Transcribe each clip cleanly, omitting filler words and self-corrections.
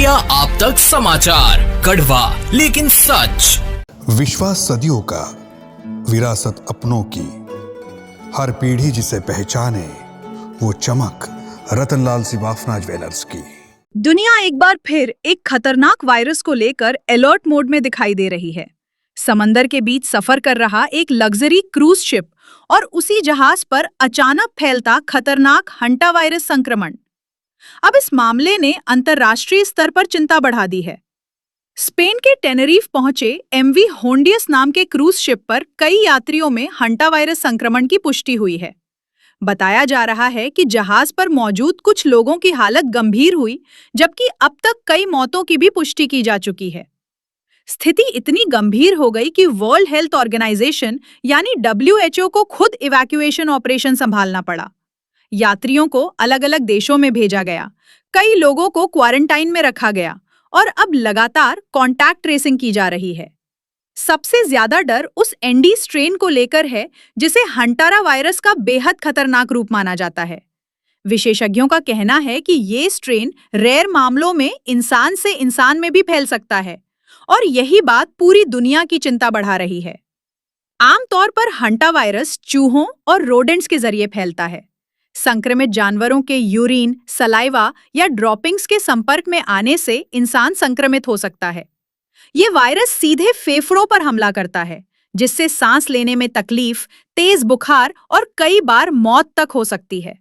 India आप तक समाचार, कड़वा लेकिन सच। विश्वास सदियों का, विरासत अपनों की, हर पीढ़ी जिसे पहचाने, वो चमक रतनलाल सिवाफना ज्वेलर्स की। दुनिया एक बार फिर एक खतरनाक वायरस को लेकर अलर्ट मोड में दिखाई दे रही है। समंदर के बीच सफर कर रहा एक लग्जरी क्रूज शिप और उसी जहाज पर अचानक फैलता खतरनाक हंटा वायरस संक्रमण। अब इस मामले ने अंतर्राष्ट्रीय स्तर पर चिंता बढ़ा दी है। स्पेन के टेनेरिफ पहुंचे एमवी होंडियस नाम के क्रूज शिप पर कई यात्रियों में हंटा वायरस संक्रमण की पुष्टि हुई है। बताया जा रहा है कि जहाज पर मौजूद कुछ लोगों की हालत गंभीर हुई, जबकि अब तक कई मौतों की भी पुष्टि की जा चुकी है। स्थिति इतनी गंभीर हो गई कि वर्ल्ड हेल्थ ऑर्गेनाइजेशन यानी WHO को खुद इवैक्यूएशन ऑपरेशन संभालना पड़ा। यात्रियों को अलग अलग देशों में भेजा गया, कई लोगों को क्वारंटाइन में रखा गया और अब लगातार कॉन्टैक्ट ट्रेसिंग की जा रही है। सबसे ज्यादा डर उस एनडी स्ट्रेन को लेकर है, जिसे हंटारा वायरस का बेहद खतरनाक रूप माना जाता है। विशेषज्ञों का कहना है कि ये स्ट्रेन रेयर मामलों में इंसान से इंसान में भी फैल सकता है और यही बात पूरी दुनिया की चिंता बढ़ा रही है। आमतौर पर हंटा वायरस चूहों और रोडेंट्स के जरिए फैलता है। संक्रमित जानवरों के यूरिन, सलाइवा या ड्रॉपिंग्स के संपर्क में आने से इंसान संक्रमित हो सकता है। ये वायरस सीधे फेफड़ों पर हमला करता है, जिससे सांस लेने में तकलीफ, तेज बुखार और कई बार मौत तक हो सकती है।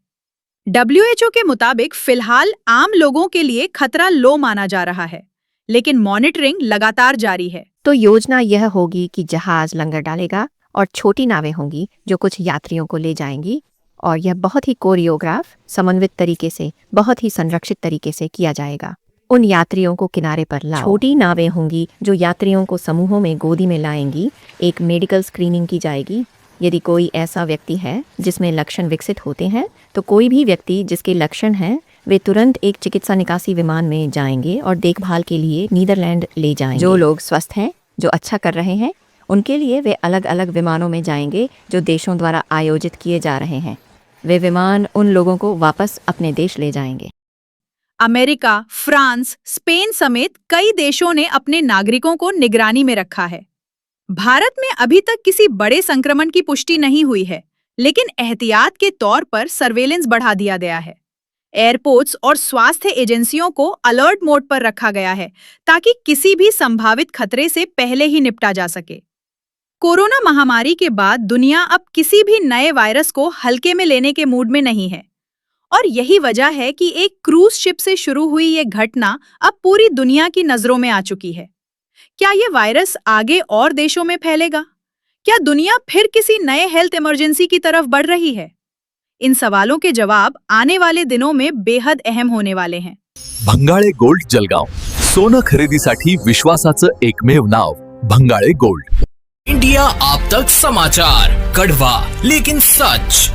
WHO के मुताबिक फिलहाल आम लोगों के लिए खतरा लो माना जा रहा है, लेकिन मॉनिटरिंग लगातार जारी है। तो योजना यह होगी कि जहाज लंगर डालेगा और छोटी नावें होंगी जो कुछ यात्रियों को ले जाएंगी, और यह बहुत ही कोरियोग्राफ, समन्वित तरीके से, बहुत ही संरक्षित तरीके से किया जाएगा। उन यात्रियों को किनारे पर लाओ। छोटी नावें होंगी जो यात्रियों को समूहों में गोदी में लाएंगी। एक मेडिकल स्क्रीनिंग की जाएगी। यदि कोई ऐसा व्यक्ति है जिसमें लक्षण विकसित होते हैं, तो कोई भी व्यक्ति जिसके लक्षण हैं, वे तुरंत एक चिकित्सा निकासी विमान में जाएंगे और देखभाल के लिए नीदरलैंड ले जाएंगे। जो लोग स्वस्थ हैं, जो अच्छा कर रहे हैं, उनके लिए वे अलग अलग विमानों में जाएंगे जो देशों द्वारा आयोजित किए जा रहे हैं। वे विमान उन लोगों को वापस अपने देश ले जाएंगे। अमेरिका, फ्रांस, स्पेन समेत कई देशों ने अपने नागरिकों को निगरानी में रखा है। भारत में अभी तक किसी बड़े संक्रमण की पुष्टि नहीं हुई है, लेकिन एहतियात के तौर पर सर्वेलेंस बढ़ा दिया गया है। एयरपोर्ट्स और स्वास्थ्य एजेंसियों को अलर्ट मोड पर रखा गया है, ताकि किसी भी संभावित खतरे से पहले ही निपटा जा सके। कोरोना महामारी के बाद दुनिया अब किसी भी नए वायरस को हल्के में लेने के मूड में नहीं है, और यही वजह है कि एक क्रूज शिप से शुरू हुई ये घटना अब पूरी दुनिया की नजरों में आ चुकी है। क्या ये वायरस आगे और देशों में फैलेगा? क्या दुनिया फिर किसी नए हेल्थ इमरजेंसी की तरफ बढ़ रही है? इन सवालों के जवाब आने वाले दिनों में बेहद अहम होने वाले हैं। भंगाळे गोल्ड जलगाव, सोनं खरेदीसाठी विश्वासाचं एकमेव नाव भंगाळे गोल्ड। इंडिया आप तक समाचार, कड़वा लेकिन सच।